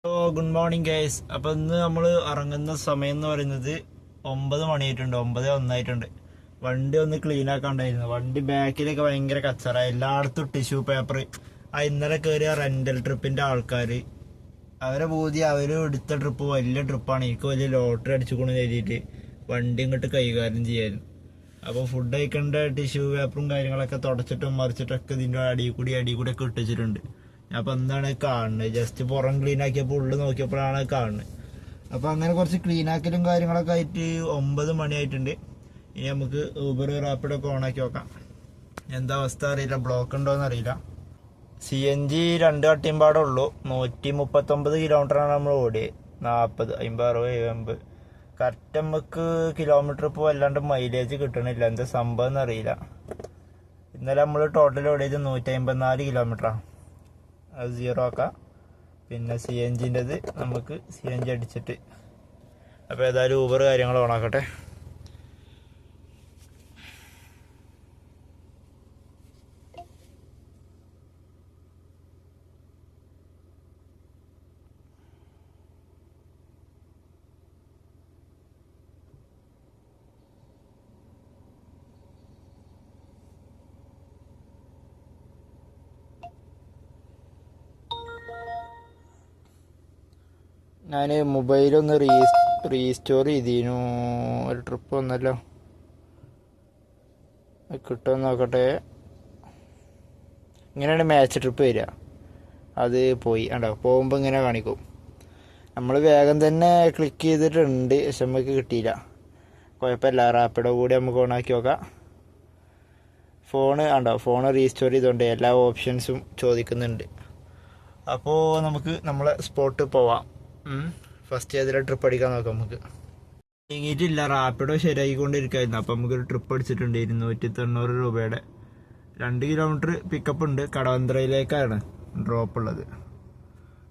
Good morning guys. അപ്പോൾ ഇന്ന് നമ്മൾ ഇറങ്ങുന്ന സമയം എന്ന് പറയുന്നത് 9 മണിയായിട്ടുണ്ട്, 9:01 വണ്ടി ഒന്ന് ക്ലീൻ ആക്കാണ്ടായിരുന്നു. വണ്ടി ബാക്കിലൊക്കെ ഭയങ്കര കച്ചറ, എല്ലായിടത്തും ടിഷ്യൂ പേപ്പർ. ഇന്നലെ കയറിയ റെന്റൽ ട്രിപ്പിന്റെ ആൾക്കാർ അവരെ ബോധി അവർ എടുത്ത ട്രിപ്പ് വലിയ ട്രിപ്പാണ്, എനിക്ക് വലിയ ലോട്ടറി അടിച്ചുകൊണ്ട് എഴുതിയിട്ട് വണ്ടി ഇങ്ങോട്ട് കൈകാര്യം ചെയ്യായിരുന്നു. അപ്പോൾ ഫുഡ് കഴിക്കേണ്ട ടിഷ്യൂ പേപ്പറും കാര്യങ്ങളൊക്കെ തുടച്ചിട്ടും മറിച്ചിട്ടൊക്കെ ഇതിൻ്റെ അടിയിൽ കൂടി ഒക്കെ ഇട്ടിച്ചിട്ടുണ്ട്. അപ്പോൾ എന്താണ് കാണുന്നത്, ജസ്റ്റ് പുറം ക്ലീൻ ആക്കിയപ്പോൾ ഉള്ളിൽ നോക്കിയപ്പോഴാണ് കാണുന്നത്. അപ്പോൾ അങ്ങനെ കുറച്ച് ക്ലീൻ ആക്കലും കാര്യങ്ങളൊക്കെ ആയിട്ട് 9 മണിയായിട്ടുണ്ട്. ഇനി നമുക്ക് ഊബർ റാപ്പിഡൊക്കെ ഓണാക്കി നോക്കാം. എന്താ അവസ്ഥ അറിയില്ല, ബ്ലോക്ക് ഉണ്ടോയെന്ന് അറിയില്ല. CNG 2 കട്ടിമ്പാടേ ഉള്ളൂ. 139 കിലോമീറ്ററാണ് നമ്മൾ ഓടിയത്. 40, 50, 60, 70 കറക്റ്റ് നമുക്ക് കിലോമീറ്റർ ഇപ്പോൾ വല്ലാണ്ട് മൈലേജ് കിട്ടണില്ല. എന്താ സംഭവം എന്നറിയില്ല. ഇന്നലെ നമ്മൾ ടോട്ടൽ ഓടിയത് 154 കിലോമീറ്ററാണ്. അത് 0 ആക്കാം. പിന്നെ CNGൻ്റെത് നമുക്ക് CNG അടിച്ചിട്ട്, അപ്പോൾ ഏതായാലും ഊബർ കാര്യങ്ങൾ ഓണാക്കട്ടെ. ഞാൻ മൊബൈലൊന്ന് റീസ്റ്റോർ ചെയ്തിരുന്നു, ഒരു ട്രിപ്പ് വന്നല്ലോ, കിട്ടുമെന്ന് നോക്കട്ടെ. ഇങ്ങനെയാണ് മാച്ച് ട്രിപ്പ് വരിക. അത് പോയി ഉണ്ടോ, പോകുമ്പോൾ ഇങ്ങനെ കാണിക്കും. നമ്മൾ വേഗം തന്നെ ക്ലിക്ക് ചെയ്തിട്ടുണ്ട്, പക്ഷെ നമുക്ക് കിട്ടിയില്ല. കുഴപ്പമില്ല, റാപ്പിഡോ കൂടി നമുക്ക് ഓണാക്കി നോക്കാം. ഫോണ് റീസ്റ്റോർ ചെയ്തുകൊണ്ട് എല്ലാ ഓപ്ഷൻസും ചോദിക്കുന്നുണ്ട്. അപ്പോൾ നമുക്ക് നമ്മളെ സ്പോട്ട് പോവാം. ഫസ്റ്റ് ഏതിലെ ട്രിപ്പ് അടിക്കാൻ നോക്കാം. നമുക്ക് നീങ്ങിയിട്ടില്ല, റാപ്പിഡോ ശരിയാക്കിക്കൊണ്ടിരിക്കായിരുന്നു. അപ്പം നമുക്കൊരു ട്രിപ്പ് അടിച്ചിട്ടുണ്ട് 290 രൂപയുടെ. 2 കിലോമീറ്റർ പിക്കപ്പ് ഉണ്ട്. കടവന്ത്രയിലേക്കാണ് ഡ്രോപ്പ് ഉള്ളത്.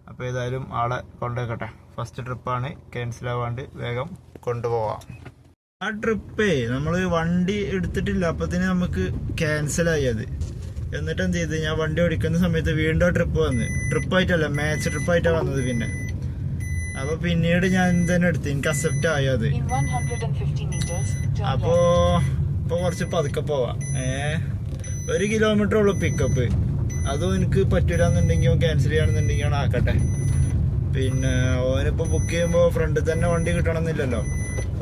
അപ്പോൾ ഏതായാലും ആളെ കൊണ്ടുപോയിക്കട്ടെ. ഫസ്റ്റ് ട്രിപ്പാണ്, ക്യാൻസൽ ആവാണ്ട് വേഗം കൊണ്ടുപോവാം. ആ ട്രിപ്പേ നമ്മൾ വണ്ടി എടുത്തിട്ടില്ല, അപ്പത്തിന് നമുക്ക് ക്യാൻസലായി അത്. എന്നിട്ട് എന്ത് ചെയ്ത്, ഞാൻ വണ്ടി ഓടിക്കുന്ന സമയത്ത് വീണ്ടും ട്രിപ്പായിട്ടല്ല, മാച്ച് ട്രിപ്പായിട്ടാണ് വന്നത്. പിന്നെ അപ്പൊ പിന്നീട് ഞാൻ തന്നെ എടുത്തു, എനിക്ക് അക്സെപ്റ്റ് ആയി അത്. അപ്പോ കുറച്ച് പതുക്കെ പോവാം. 1 കിലോമീറ്റർ ഉള്ളു പിക്കപ്പ്. അതും എനിക്ക് പറ്റൂലെന്നുണ്ടെങ്കിൽ ക്യാൻസൽ ചെയ്യണമെന്നുണ്ടെങ്കിൽ ആക്കട്ടെ. പിന്നെ ഓനിപ്പോ ബുക്ക് ചെയ്യുമ്പോ ഫ്രണ്ടിൽ തന്നെ വണ്ടി കിട്ടണമെന്നില്ലല്ലോ.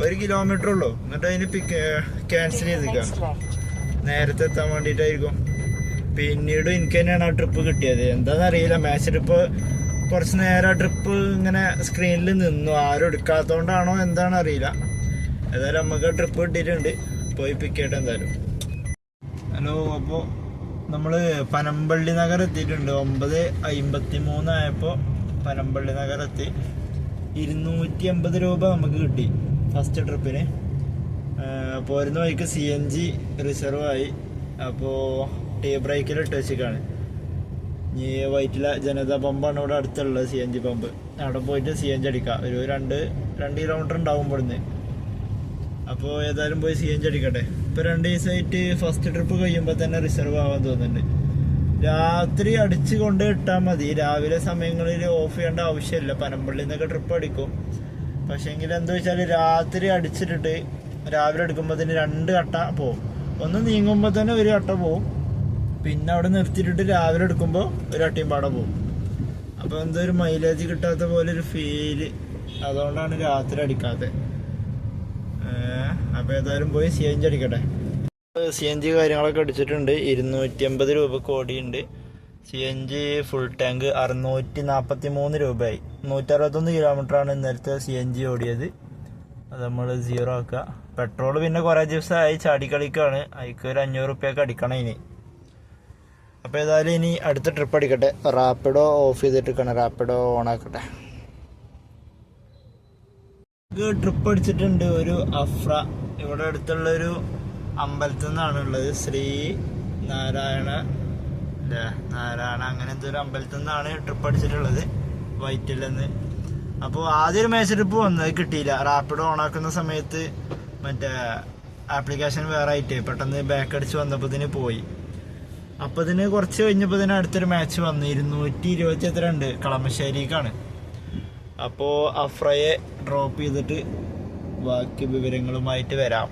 1 കിലോമീറ്റർ ഉള്ളു, എന്നിട്ട് അതിന് ക്യാൻസൽ ചെയ്തിക്കാം. നേരത്തെ എത്താൻ വേണ്ടിയിട്ടായിരിക്കും. പിന്നീട് എനിക്ക് തന്നെയാണ് ആ ട്രിപ്പ് കിട്ടിയത്. എന്താണെന്നറിയില്ല, മാച്ച് ട്രിപ്പ് കുറച്ച് നേരം ട്രിപ്പ് ഇങ്ങനെ സ്ക്രീനിൽ നിന്നു. ആരും എടുക്കാത്തതുകൊണ്ടാണോ എന്താണെന്ന് അറിയില്ല. ഏതായാലും നമുക്ക് ട്രിപ്പ് കിട്ടിയിട്ടുണ്ട്, പോയി പിക്ക് ചെയ്യട്ടെ എന്തായാലും. ഹലോ, അപ്പോൾ നമ്മൾ പനമ്പള്ളി നഗർ എത്തിയിട്ടുണ്ട്. 9:53 ആയപ്പോൾ പനമ്പള്ളി നഗർ എത്തി. 280 രൂപ നമുക്ക് കിട്ടി ഫസ്റ്റ് ട്രിപ്പിന്. പോരുന്ന വഴിക്ക് CNG റിസർവ് ആയി. അപ്പോൾ ടീ ബ്രേക്കിൽ ഇട്ട് വെച്ചിട്ടാണ്. ഈ വൈറ്റില ജനതാ പമ്പാണ് ഇവിടെ അടുത്തുള്ളത്, CNG പമ്പ്. അവിടെ പോയിട്ട് CNG അടിക്കാം. ഒരു 2 കിലോമീറ്റർ ഉണ്ടാവും ഇവിടുന്ന്. അപ്പോൾ ഏതായാലും പോയി CNG അടിക്കട്ടെ. ഇപ്പോൾ 2 ദിവസമായിട്ട് ഫസ്റ്റ് ട്രിപ്പ് കഴിയുമ്പോൾ തന്നെ റിസർവ് ആവാൻ തോന്നുന്നുണ്ട്. രാത്രി അടിച്ച് കൊണ്ട് ഇട്ടാൽ മതി, രാവിലെ സമയങ്ങളിൽ ഓഫ് ചെയ്യേണ്ട ആവശ്യമില്ല. പനമ്പള്ളിയിൽ നിന്നൊക്കെ ട്രിപ്പ് അടിക്കും. പക്ഷേ എങ്കിൽ എന്താ വെച്ചാൽ രാത്രി അടിച്ചിട്ടിട്ട് രാവിലെ എടുക്കുമ്പോൾ തന്നെ 2 കട്ട പോവും. ഒന്ന് നീങ്ങുമ്പോൾ തന്നെ 1 കട്ട പോവും. പിന്നെ അവിടെ നിർത്തിയിട്ടിട്ട് രാവിലെ എടുക്കുമ്പോൾ 1 കട്ടയും പാടെ പോകും. അപ്പോൾ എന്തോ ഒരു മൈലേജ് കിട്ടാത്ത പോലെ ഒരു ഫീല്. അതുകൊണ്ടാണ് രാത്രി അടിക്കാത്തത്. അപ്പോൾ ഏതായാലും പോയി CNG അടിക്കട്ടെ. CNG കാര്യങ്ങളൊക്കെ അടിച്ചിട്ടുണ്ട്. 280 രൂപ കോടിയുണ്ട്. CNG ഫുൾ ടാങ്ക് 643 രൂപയായി. 161 കിലോമീറ്ററാണ് ഇന്നലത്തെ CNG ഓടിയത്. അത് നമ്മൾ 0 ആക്കുക. പെട്രോൾ പിന്നെ കുറേ ദിവസമായി ചാടിക്കളിക്കാണ്. അതിക്ക് ഒരു 500 റുപ്യൊക്കെ അടിക്കണം ഇനി. അപ്പോൾ ഏതായാലും ഇനി അടുത്ത ട്രിപ്പ് അടിക്കട്ടെ. റാപ്പിഡോ ഓഫ് ചെയ്തിട്ടിരിക്കണം, റാപ്പിഡോ ഓണാക്കട്ടെ. ട്രിപ്പ് അടിച്ചിട്ടുണ്ട്. ഒരു അഫ്ര ഇവിടെ അടുത്തുള്ളൊരു അമ്പലത്തിൽ നിന്നാണ് ഉള്ളത്. ശ്രീ നാരായണ അങ്ങനെ എന്തൊരു അമ്പലത്തിൽ നിന്നാണ് ട്രിപ്പ് അടിച്ചിട്ടുള്ളത്, വൈറ്റിലെന്ന്. അപ്പോൾ ആദ്യം ഒരു മേച്ച ട്രിപ്പ് വന്നത് കിട്ടിയില്ല. റാപ്പിഡോ ഓണാക്കുന്ന സമയത്ത് മറ്റേ ആപ്ലിക്കേഷൻ വേറെ ആയിട്ട് പെട്ടെന്ന് ബാക്ക് അടിച്ച് വന്നപ്പോൾ പോയി. അപ്പോൾ ഇതിന് കുറച്ച് കഴിഞ്ഞപ്പോൾ അടുത്തൊരു മാച്ച് വന്നു. 220 എത്ര ഉണ്ട്, കളമശ്ശേരിക്കാണ്. അപ്പോൾ അഫ്രയെ ഡ്രോപ്പ് ചെയ്തിട്ട് ബാക്കി വിവരങ്ങളുമായിട്ട് വരാം.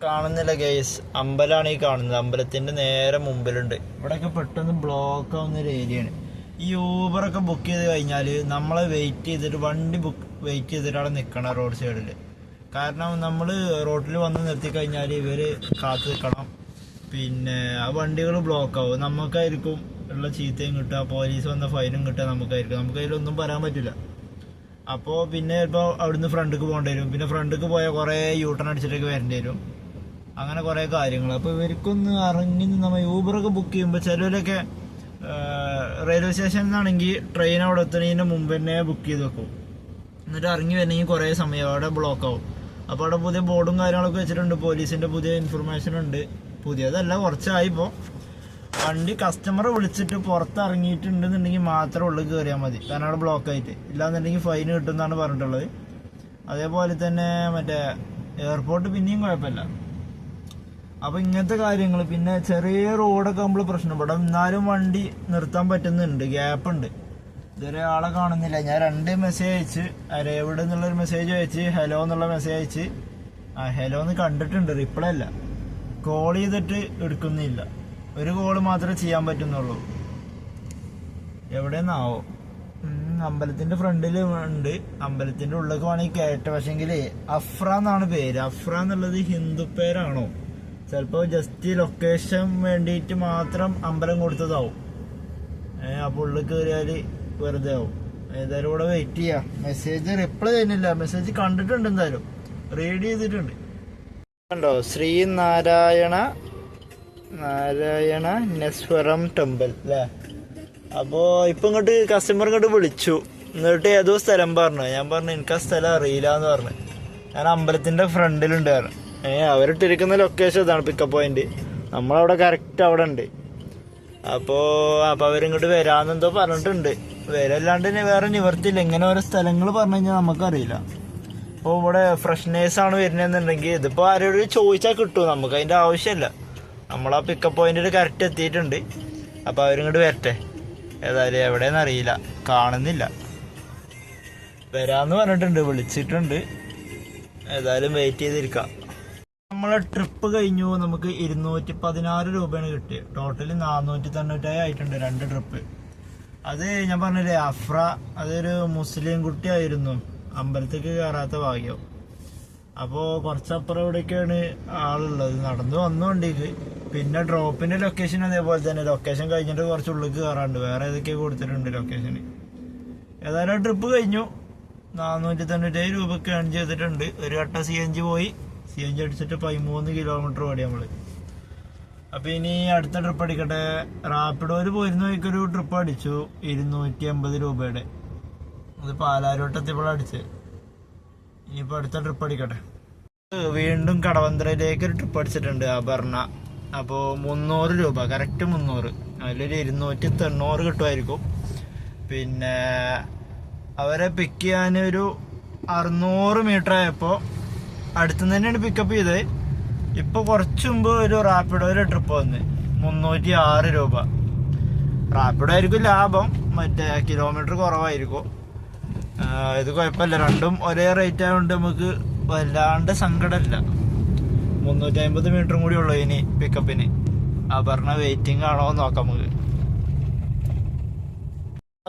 കാണുന്നില്ല ഗൈസ്, അമ്പലമാണ് ഈ കാണുന്നത്. അമ്പലത്തിൻ്റെ നേരെ മുമ്പിലുണ്ട്. ഇവിടെയൊക്കെ പെട്ടെന്ന് ബ്ലോക്ക് ആവുന്ന ഒരു ഏരിയയാണ്. ഈ ഊബറൊക്കെ ബുക്ക് ചെയ്ത് കഴിഞ്ഞാൽ നമ്മളെ വെയിറ്റ് ചെയ്തിട്ട് വണ്ടി വെയിറ്റ് ചെയ്തിട്ട് അവിടെ നിൽക്കണം റോഡ് സൈഡിൽ. കാരണം നമ്മൾ റോഡിൽ വന്ന് നിർത്തി കഴിഞ്ഞാൽ ഇവർ കാത്തു നിൽക്കണം. പിന്നെ ആ വണ്ടികൾ ബ്ലോക്ക് ആവും. നമുക്കായിരിക്കും ഉള്ള ചീത്തയും കിട്ടുക, പോലീസ് വന്ന ഫൈനും കിട്ടുക നമുക്കായിരിക്കും. നമുക്കതിലൊന്നും പറയാൻ പറ്റില്ല. അപ്പോൾ പിന്നെ ചിലപ്പോൾ അവിടുന്ന് ഫ്രണ്ടിക്ക് പോകേണ്ടി വരും. പിന്നെ ഫ്രണ്ടിക്ക് പോയാൽ കുറേ യൂട്ടേൺ അടിച്ചിട്ടൊക്കെ വരേണ്ടി വരും. അങ്ങനെ കുറേ കാര്യങ്ങൾ. അപ്പോൾ ഇവർക്കൊന്ന് ഇറങ്ങി നമ്മൾ യൂബറൊക്കെ ബുക്ക് ചെയ്യുമ്പോൾ ചിലവരൊക്കെ റെയിൽവേ സ്റ്റേഷനിൽ നിന്നാണെങ്കിൽ ട്രെയിൻ അവിടെ എത്തുന്നതിന് മുമ്പ് തന്നെ ബുക്ക് ചെയ്ത് വെക്കും. എന്നിട്ട് ഇറങ്ങി വരണമെങ്കിൽ കുറേ സമയം അവിടെ ബ്ലോക്ക് ആവും. അപ്പോൾ അവിടെ പുതിയ ബോർഡും കാര്യങ്ങളൊക്കെ വെച്ചിട്ടുണ്ട്. പോലീസിൻ്റെ പുതിയ ഇൻഫർമേഷൻ ഉണ്ട്. പുതിയതല്ല, കുറച്ചായിപ്പോൾ. വണ്ടി കസ്റ്റമർ വിളിച്ചിട്ട് പുറത്തിറങ്ങിയിട്ടുണ്ടെന്നുണ്ടെങ്കിൽ മാത്രമേ ഉള്ളിൽ കയറിയാൽ മതി. കാരണം അവിടെ ബ്ലോക്ക് ആയിട്ട്. ഇല്ലാന്നുണ്ടെങ്കിൽ ഫൈൻ കിട്ടുമെന്നാണ് പറഞ്ഞിട്ടുള്ളത്. അതേപോലെ തന്നെ മറ്റേ എയർപോർട്ട് പിന്നെയും കുഴപ്പമില്ല. അപ്പോൾ ഇങ്ങനത്തെ കാര്യങ്ങൾ. പിന്നെ ചെറിയ റോഡൊക്കെ നമ്മൾ പ്രശ്നപ്പെടും. എന്നാലും വണ്ടി നിർത്താൻ പറ്റുന്നുണ്ട്, ഗ്യാപ്പ് ഉണ്ട്. ഇതുവരെ ആളെ കാണുന്നില്ല. ഞാൻ 2 മെസ്സേജ് അയച്ച്, അരേവിടെ എന്നുള്ളൊരു മെസ്സേജ് അയച്ച്, ഹലോ എന്നുള്ള മെസ്സേജ് അയച്ച്. ഹലോ എന്ന് കണ്ടിട്ടുണ്ട്, റിപ്ലൈ അല്ല. കോൾ ചെയ്തിട്ട് എടുക്കുന്നില്ല. ഒരു കോള് മാത്രമേ ചെയ്യാൻ പറ്റുന്നുള്ളൂ. എവിടെയെന്നാവോ? അമ്പലത്തിൻ്റെ ഫ്രണ്ടിൽ ഉണ്ട്. അമ്പലത്തിൻ്റെ ഉള്ളിലേക്ക് വേണമെങ്കിൽ കയറ്റം. പക്ഷെങ്കിൽ അഫ്ര എന്നാണ് പേര്. അഫ്ര എന്നുള്ളത് ഹിന്ദു പേരാണോ? ചിലപ്പോൾ ജസ്റ്റ് ലൊക്കേഷൻ വേണ്ടിയിട്ട് മാത്രം അമ്പലം കൊടുത്തതാവും. അപ്പോൾ ഉള്ളിൽ കയറിയാൽ വെറുതെ ആവും. ഏതായാലും ഇവിടെ വെയിറ്റ് ചെയ്യാം. മെസ്സേജ് റിപ്ലൈ ചെയ്യുന്നില്ല. മെസ്സേജ് കണ്ടിട്ടുണ്ട്, എന്തായാലും റീഡ് ചെയ്തിട്ടുണ്ട്. കണ്ടോ, ശ്രീനാരായണ നെസ്വരം ടെമ്പിൾ അല്ലേ? അപ്പോൾ ഇപ്പം ഇങ്ങോട്ട് കസ്റ്റമർ ഇങ്ങോട്ട് വിളിച്ചു. എന്നിട്ട് ഏതോ സ്ഥലം പറഞ്ഞു. ഞാൻ പറഞ്ഞു എനിക്ക് ആ സ്ഥലം അറിയില്ല എന്ന് പറഞ്ഞു. ഞാൻ അമ്പലത്തിൻ്റെ ഫ്രണ്ടിലുണ്ട് പറഞ്ഞു. അവരിട്ടിരിക്കുന്ന ലൊക്കേഷൻ ഇതാണ്, പിക്കപ്പ് പോയിന്റ്. നമ്മളവിടെ കറക്റ്റ് അവിടെ ഉണ്ട്. അപ്പോൾ അവരിങ്ങോട്ട് വരാമെന്നെന്തോ പറഞ്ഞിട്ടുണ്ട്. വരല്ലാണ്ട് വേറെ നിവർത്തിയില്ല. ഇങ്ങനെ ഓരോ സ്ഥലങ്ങൾ പറഞ്ഞു കഴിഞ്ഞാൽ നമുക്കറിയില്ല. അപ്പോൾ ഇവിടെ ഫ്രഷ്നേഴ്സാണ് വരുന്നതെന്നുണ്ടെങ്കിൽ ഇതിപ്പോൾ ആരോട് ചോദിച്ചാൽ കിട്ടും. നമുക്ക് അതിൻ്റെ ആവശ്യമില്ല. നമ്മളാ പിക്കപ്പ് പോയിന്റിൽ കറക്റ്റ് എത്തിയിട്ടുണ്ട്. അപ്പോൾ അവരിങ്ങോട്ട് വരട്ടെ. ഏതായാലും എവിടെയെന്ന് അറിയില്ല, കാണുന്നില്ല. വരാമെന്ന് പറഞ്ഞിട്ടുണ്ട്, വിളിച്ചിട്ടുണ്ട്. ഏതായാലും വെയിറ്റ് ചെയ്തിരിക്കാം. നമ്മളെ ട്രിപ്പ് കഴിഞ്ഞു. നമുക്ക് 216 രൂപയാണ് കിട്ടിയത്. ടോട്ടല് 497 ആയിട്ടുണ്ട് 2 ട്രിപ്പ്. അത് ഞാൻ പറഞ്ഞില്ലേ, അഫ്ര അതൊരു മുസ്ലിം കുട്ടിയായിരുന്നു. അമ്പലത്തേക്ക് കയറാത്ത ഭാഗ്യം. അപ്പോൾ കുറച്ചപ്പുറം ഇവിടേക്കാണ് ആളുള്ളത്. നടന്നു വന്നുകൊണ്ടേക്ക്. പിന്നെ ഡ്രോപ്പിൻ്റെ ലൊക്കേഷൻ അതേപോലെ തന്നെ. ലൊക്കേഷൻ കഴിഞ്ഞിട്ട് കുറച്ച് ഉള്ളിലേക്ക് കയറാണ്ട്. വേറെ ഏതൊക്കെയോ കൊടുത്തിട്ടുണ്ട് ലൊക്കേഷന്. ഏതായാലും ട്രിപ്പ് കഴിഞ്ഞു. 497 രൂപയ്ക്ക് ഏൺ ചെയ്തിട്ടുണ്ട്. ഒരു വട്ടം CNG പോയി. CNG അടിച്ചിട്ട് 13 കിലോമീറ്റർ ഓടി നമ്മൾ. അപ്പോൾ ഇനി അടുത്ത ട്രിപ്പ് അടിക്കട്ടെ. റാപ്പിഡോയിൽ പോയിരുന്ന വഴിക്കൊരു ട്രിപ്പ് അടിച്ചു 280 രൂപയുടെ. അത് പാലാരോട്ടെത്തിയപ്പോൾ അടിച്ച്. ഇനിയിപ്പോൾ അടുത്ത ട്രിപ്പ് അടിക്കട്ടെ. വീണ്ടും കടവന്ത്രയിലേക്ക് ഒരു ട്രിപ്പ് അടിച്ചിട്ടുണ്ട് അപർണ. അപ്പോൾ 300 രൂപ, കറക്റ്റ് 300. അതിലൊരു 290 കിട്ടുമായിരിക്കും. പിന്നെ അവരെ പിക്ക് ചെയ്യാൻ ഒരു 600 മീറ്റർ ആയപ്പോൾ അടുത്തുനിന്ന് തന്നെയാണ് പിക്കപ്പ് ചെയ്തത്. ഇപ്പോൾ കുറച്ച് മുമ്പ് ഒരു റാപ്പിഡോയിലെ ട്രിപ്പ് വന്ന് 306 രൂപ. റാപ്പിഡോ ആയിരിക്കും ലാഭം, മറ്റേ കിലോമീറ്റർ കുറവായിരിക്കും. ഇത് കുഴപ്പമില്ല, രണ്ടും ഒരേ റേറ്റ് ആയതുകൊണ്ട് നമുക്ക് വല്ലാണ്ട് സങ്കടമില്ല. 350 മീറ്ററും കൂടി ഉള്ളൂ ഇനി പിക്കപ്പിന്. അപർണ വെയിറ്റിംഗ് ആണോ നോക്കാം നമുക്ക്.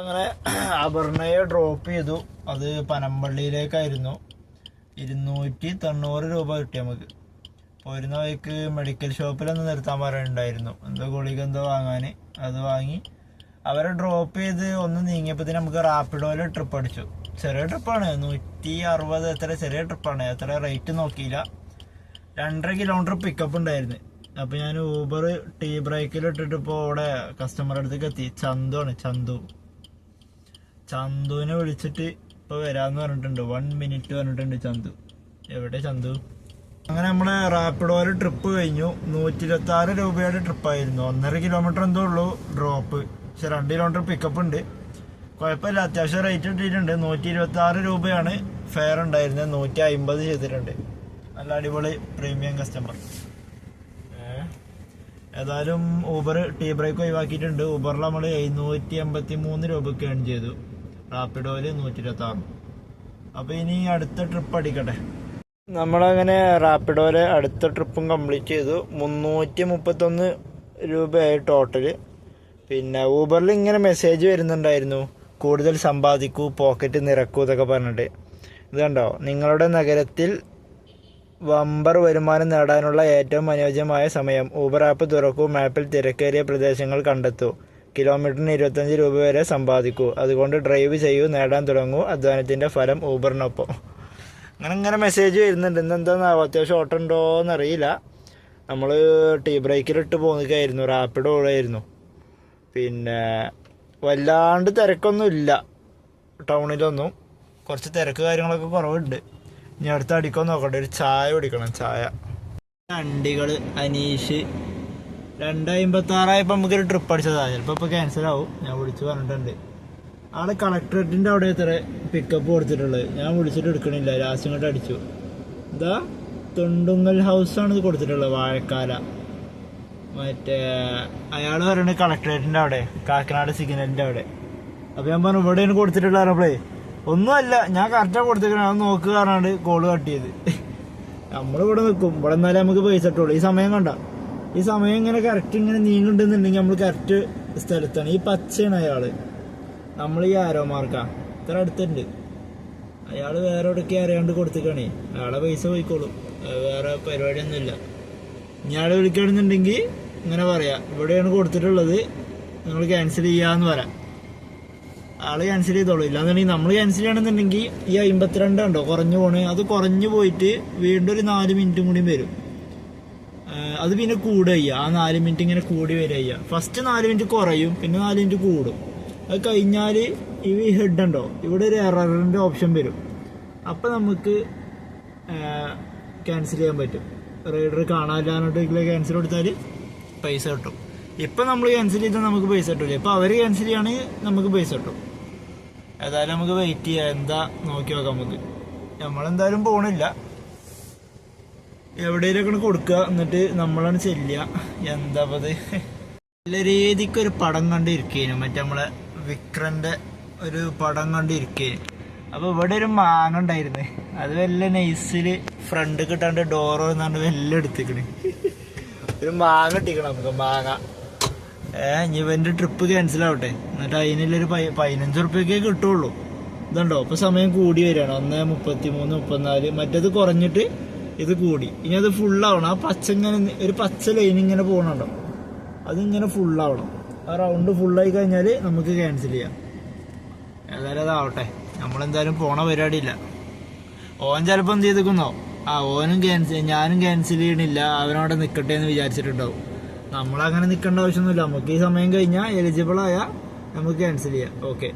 അങ്ങനെ അപർണയെ ഡ്രോപ്പ് ചെയ്തു. അത് പനമ്പള്ളിയിലേക്കായിരുന്നു. 290 രൂപ കിട്ടി നമുക്ക്. പോരുന്ന വഴിക്ക് മെഡിക്കൽ ഷോപ്പിലൊന്ന് നിർത്താൻ പറയുന്നുണ്ടായിരുന്നു. എന്തോ ഗുളിക എന്തോ വാങ്ങാൻ. അത് വാങ്ങി അവരെ ഡ്രോപ്പ് ചെയ്ത് ഒന്ന് നീങ്ങിയപ്പോഴത്തേന് നമുക്ക് റാപ്പിഡോയിൽ ട്രിപ്പ് അടിച്ചു. ചെറിയ ട്രിപ്പാണ്, 160 എത്ര ചെറിയ ട്രിപ്പാണ്. എത്ര റേറ്റ് നോക്കിയില്ല. 2.5 കിലോമീറ്റർ പിക്കപ്പ് ഉണ്ടായിരുന്നു. അപ്പോൾ ഞാൻ ഊബർ ടീ ബ്രേക്കിൽ ഇട്ടിട്ട് ഇപ്പോൾ അവിടെ കസ്റ്റമറുടെ അടുത്തേക്ക് എത്തി. ചന്തുവിനെ വിളിച്ചിട്ട് ഇപ്പോൾ വരാമെന്ന് പറഞ്ഞിട്ടുണ്ട്. 1 മിനിറ്റ് പറഞ്ഞിട്ടുണ്ട് ചന്തു. എവിടെ ചന്തു? അങ്ങനെ നമ്മളെ റാപ്പിഡോയിൽ ട്രിപ്പ് കഴിഞ്ഞു. 126 രൂപയുടെ ട്രിപ്പായിരുന്നു. 1.5 കിലോമീറ്റർ എന്തോ ഉള്ളൂ ഡ്രോപ്പ്. പക്ഷെ 2 കിലോമീറ്റർ പിക്കപ്പ് ഉണ്ട്. കുഴപ്പമില്ല, അത്യാവശ്യം റേറ്റ് ഇട്ടിട്ടുണ്ട്. 126 രൂപയാണ് ഫെയർ ഉണ്ടായിരുന്നത്. 150 ചെയ്തിട്ടുണ്ട്. നല്ല അടിപൊളി പ്രീമിയം കസ്റ്റമർ. ഏതായാലും ഊബർ ടീ ബ്രേക്ക് ഒഴിവാക്കിയിട്ടുണ്ട്. ഊബറിൽ നമ്മൾ 783 രൂപയ്ക്ക് ഏൺ ചെയ്തു. റാപ്പിഡോയില് 126. അപ്പോൾ ഇനി അടുത്ത ട്രിപ്പ് അടിക്കട്ടെ. നമ്മളങ്ങനെ റാപ്പിഡോയിലെ അടുത്ത ട്രിപ്പും കംപ്ലീറ്റ് ചെയ്തു. 331 രൂപയായി ടോട്ടല്. പിന്നെ ഊബറിൽ ഇങ്ങനെ മെസ്സേജ് വരുന്നുണ്ടായിരുന്നു, കൂടുതൽ സമ്പാദിക്കൂ, പോക്കറ്റ് നിറക്കൂ എന്നൊക്കെ പറഞ്ഞിട്ട്. ഇത് കണ്ടോ, നിങ്ങളുടെ നഗരത്തിൽ വമ്പർ വരുമാനം നേടാനുള്ള ഏറ്റവും അനുയോജ്യമായ സമയം. ഊബർ ആപ്പ് തുറക്കൂ, മാപ്പിൽ തിരക്കേറിയ പ്രദേശങ്ങൾ കണ്ടെത്തൂ, കിലോമീറ്ററിന് 25 രൂപ വരെ സമ്പാദിക്കൂ, അതുകൊണ്ട് ഡ്രൈവ് ചെയ്യൂ, നേടാൻ തുടങ്ങൂ, അധ്വാനത്തിൻ്റെ ഫലം ഊബറിനൊപ്പം. അങ്ങനെ മെസ്സേജ് വരുന്നുണ്ട്. ഇന്നെന്താണെന്നാവും, അത്യാവശ്യം ഓട്ടം ഉണ്ടോയെന്നറിയില്ല. നമ്മൾ ടീ ബ്രേക്കിലിട്ട് പോകുന്നതായിരുന്നു, റാപ്പിഡോ ഓടായിരുന്നു. പിന്നെ വല്ലാണ്ട് തിരക്കൊന്നുമില്ല ടൗണിലൊന്നും, കുറച്ച് തിരക്ക് കാര്യങ്ങളൊക്കെ കുറവുണ്ട്. ഇനി അടുത്ത് അടിക്കാൻ നോക്കട്ടെ, ഒരു ചായ കുടിക്കണം. ചായ വണ്ടികൾ അനീഷ് 2:56 നമുക്കൊരു ട്രിപ്പ് അടിച്ചതാണ്. ചിലപ്പോൾ ഇപ്പോൾ ക്യാൻസലാവും, ഞാൻ വിളിച്ച് പറഞ്ഞിട്ടുണ്ട്. ആളെ കളക്ടറേറ്റിൻ്റെ അവിടെ എത്ര പിക്കപ്പ് കൊടുത്തിട്ടുള്ളത്, ഞാൻ വിളിച്ചിട്ട് എടുക്കണില്ല, ലാസ്റ്റ് ഇങ്ങോട്ട് അടിച്ചു. ഇതാ തൊണ്ടുങ്ങൽ ഹൗസാണ് ഇത് കൊടുത്തിട്ടുള്ളത്, വാഴക്കാല. മറ്റേ അയാൾ പറയുന്നത് കളക്ടറേറ്റിൻ്റെ അവിടെ, കാക്കനാട് സിഗ്നലിൻ്റെ അവിടെ. അപ്പോൾ ഞാൻ പറഞ്ഞു ഇവിടെയാണ് കൊടുത്തിട്ടുള്ളത് പറഞ്ഞപ്പോഴേ ഒന്നുമല്ല, ഞാൻ കറക്റ്റാണ് കൊടുത്തിരിക്കണം, അത് നോക്കുക പറഞ്ഞാണ്ട് കോള് കട്ട് ചെയ്ത്. നമ്മളിവിടെ നിൽക്കും, ഇവിടെ എന്നാലേ നമുക്ക് പൈസ ഇട്ടുള്ളൂ. ഈ സമയം കണ്ട, ഈ സമയം ഇങ്ങനെ കറക്റ്റ് ഇങ്ങനെ നീങ്ങുന്നുണ്ടെന്നുണ്ടെങ്കിൽ നമ്മൾ കറക്റ്റ് സ്ഥലത്താണ്. ഈ പച്ചയാണ് അയാള്, നമ്മൾ ഈ ആരോ മാർക്കാ ഇത്ര അടുത്തുണ്ട്. അയാൾ വേറെ എവിടെയൊക്കെ അറിയാണ്ട് കൊടുത്തിക്കണേ, അയാളെ പൈസ പോയിക്കോളും, വേറെ പരിപാടിയൊന്നുമില്ല. ഇയാളെ വിളിക്കുകയാണെന്നുണ്ടെങ്കിൽ ഇങ്ങനെ പറയാം, ഇവിടെയാണ് കൊടുത്തിട്ടുള്ളത്, നിങ്ങൾ ക്യാൻസൽ ചെയ്യാന്ന് പറയാം. ആള് ക്യാൻസൽ ചെയ്തോളൂ. ഇല്ലാന്നുണ്ടെങ്കിൽ നമ്മൾ ക്യാൻസൽ ചെയ്യണമെന്നുണ്ടെങ്കിൽ ഈ 52 ഉണ്ടോ കുറഞ്ഞു പോണേ, അത് കുറഞ്ഞു പോയിട്ട് വീണ്ടും ഒരു 4 മിനിറ്റും കൂടി വരും. അത് പിന്നെ കൂടുക ചെയ്യുക, ആ 4 മിനിറ്റ് ഇങ്ങനെ കൂടി വരിക ചെയ്യുക. ഫസ്റ്റ് 4 മിനിറ്റ് കുറയും, പിന്നെ 4 മിനിറ്റ് കൂടും. അത് കഴിഞ്ഞാൽ ഈ ഹെഡ് ഉണ്ടോ, ഇവിടെ ഒരു എററിൻ്റെ ഓപ്ഷൻ വരും. അപ്പം നമുക്ക് ക്യാൻസൽ ചെയ്യാൻ പറ്റും. റൈഡർ കാണാനില്ലാന്നിട്ട് ക്യാൻസൽ കൊടുത്താൽ പൈസ കിട്ടും. ഇപ്പം നമ്മൾ ക്യാൻസൽ ചെയ്താൽ നമുക്ക് പൈസ കിട്ടില്ല, ഇപ്പം അവർ ക്യാൻസൽ ചെയ്യുകയാണെങ്കിൽ നമുക്ക് പൈസ കിട്ടും. ഏതായാലും നമുക്ക് വെയിറ്റ് ചെയ്യാം, എന്താ നോക്കി നോക്കാം. നമുക്ക് നമ്മളെന്തായാലും പോകണില്ല, എവിടെയെങ്കിലൊക്കെ കൊടുക്കുക, എന്നിട്ട് നമ്മളാണ് ചെല്ലുക. എന്താ അത് നല്ല രീതിക്കൊരു പടം കണ്ടിരിക്കേനു, മറ്റേ നമ്മളെ വിക്രൻ്റെ ഒരു പടം കണ്ടിരിക്കേനു. അപ്പോൾ ഇവിടെ ഒരു മാങ്ങ ഉണ്ടായിരുന്നു, അത് വല്ല നൈസിൽ ഫ്രണ്ട് കിട്ടാണ്ട് ഡോറോ എന്നാണ്ട് വല്ല എടുത്തിക്കണ്. ഒരു മാങ്ങ ഇട്ടിക്കണം നമുക്ക്, മാങ്ങ. ഇവൻ്റെ ട്രിപ്പ് ക്യാൻസൽ ആവട്ടെ, എന്നിട്ട് അതിനുള്ളൊരു 15 റുപ്യൊക്കെ കിട്ടുള്ളൂ. ഇതുണ്ടോ ഇപ്പോൾ സമയം കൂടി വരികയാണ്, 1:33, 34. മറ്റേത് കുറഞ്ഞിട്ട് ഇത് കൂടി. ഇനി അത് ഫുള്ളാവണം. ആ പച്ച ഇങ്ങനെ ഒരു പച്ച ലൈൻ ഇങ്ങനെ പോകണുണ്ടോ, അതിങ്ങനെ ഫുള്ളാവണം. ആ റൗണ്ട് ഫുള്ളായി കഴിഞ്ഞാൽ നമുക്ക് ക്യാൻസൽ ചെയ്യാം. ഏതായാലും അതാവട്ടെ, നമ്മളെന്തായാലും പോണ പരിപാടിയില്ല. ഓൻ ചിലപ്പോൾ എന്ത് ചെയ്തിരിക്കുന്നോ, ഓനും ക്യാൻസൽ, ഞാനും ക്യാൻസൽ ചെയ്യണില്ല, അവനവിടെ നിൽക്കട്ടെ എന്ന് വിചാരിച്ചിട്ടുണ്ടാവും. നമ്മളങ്ങനെ നിൽക്കേണ്ട ആവശ്യമൊന്നുമില്ല. നമുക്ക് ഈ സമയം കഴിഞ്ഞാൽ എലിജിബിൾ ആയാൽ നമുക്ക് ക്യാൻസൽ ചെയ്യാം. Okay,